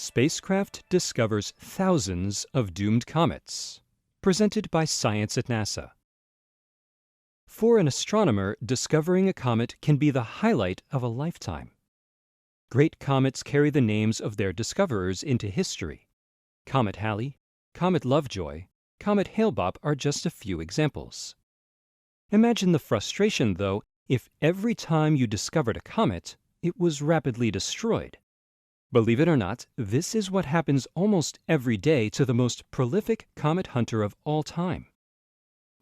Spacecraft discovers thousands of doomed comets. Presented by Science at NASA. For an astronomer, discovering a comet can be the highlight of a lifetime. Great comets carry the names of their discoverers into history. Comet Halley, Comet Lovejoy, Comet Hale-Bopp are just a few examples. Imagine the frustration, though, if every time you discovered a comet, it was rapidly destroyed. Believe it or not, this is what happens almost every day to the most prolific comet hunter of all time.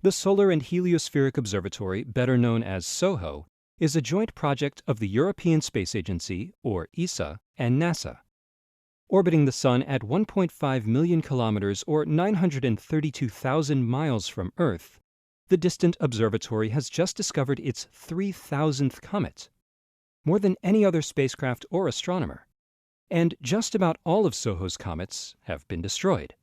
The Solar and Heliospheric Observatory, better known as SOHO, is a joint project of the European Space Agency, or ESA, and NASA. Orbiting the Sun at 1.5 million kilometers or 932,000 miles from Earth, the distant observatory has just discovered its 3,000th comet, more than any other spacecraft or astronomer. And just about all of SOHO's comets have been destroyed.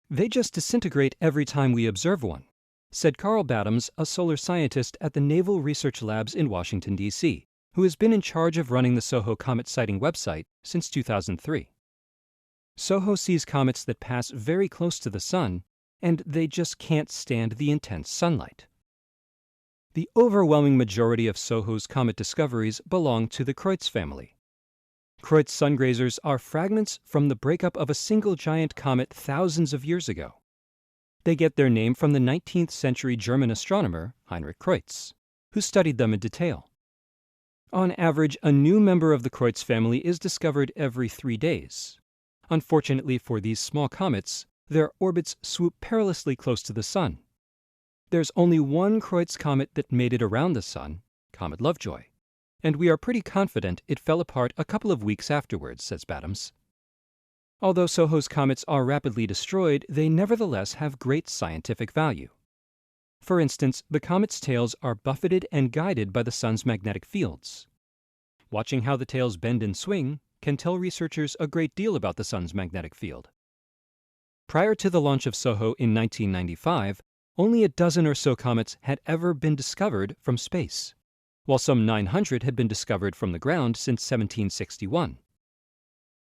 They just disintegrate every time we observe one, said Carl Battams, a solar scientist at the Naval Research Labs in Washington, D.C., who has been in charge of running the SOHO comet sighting website since 2003. SOHO sees comets that pass very close to the Sun, and they just can't stand the intense sunlight. The overwhelming majority of SOHO's comet discoveries belong to the Comets family. Comets sungrazers are fragments from the breakup of a single giant comet thousands of years ago. They get their name from the 19th century German astronomer Heinrich Kreutz, who studied them in detail. On average, a new member of the Comets family is discovered every 3 days. Unfortunately for these small comets, their orbits swoop perilously close to the Sun. There's only one Kreutz comet that made it around the Sun, Comet Lovejoy, and we are pretty confident it fell apart a couple of weeks afterwards, says Battams. Although SOHO's comets are rapidly destroyed, they nevertheless have great scientific value. For instance, the comets' tails are buffeted and guided by the Sun's magnetic fields. Watching how the tails bend and swing can tell researchers a great deal about the Sun's magnetic field. Prior to the launch of SOHO in 1995, only a dozen or so comets had ever been discovered from space, while some 900 had been discovered from the ground since 1761.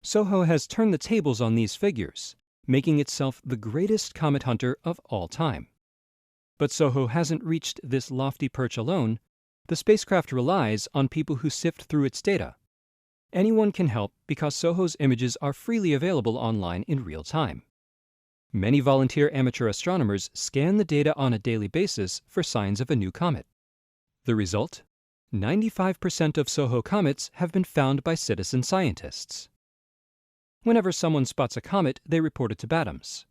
SOHO has turned the tables on these figures, making itself the greatest comet hunter of all time. But SOHO hasn't reached this lofty perch alone. The spacecraft relies on people who sift through its data. Anyone can help because SOHO's images are freely available online in real time. Many volunteer amateur astronomers scan the data on a daily basis for signs of a new comet. The result? 95% of SOHO comets have been found by citizen scientists. Whenever someone spots a comet, they report it to Battams.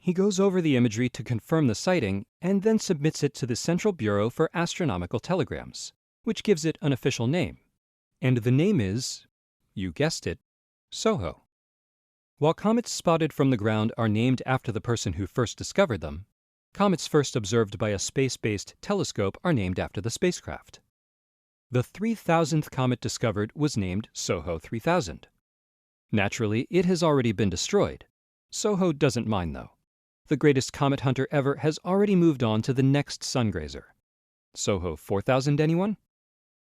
He goes over the imagery to confirm the sighting and then submits it to the Central Bureau for Astronomical Telegrams, which gives it an official name. And the name is, you guessed it, SOHO. While comets spotted from the ground are named after the person who first discovered them, comets first observed by a space-based telescope are named after the spacecraft. The 3,000th comet discovered was named SOHO 3000. Naturally, it has already been destroyed. SOHO doesn't mind, though. The greatest comet hunter ever has already moved on to the next sungrazer. SOHO 4000, anyone?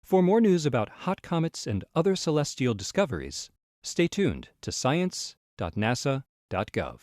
For more news about hot comets and other celestial discoveries, stay tuned to science.nasa.gov.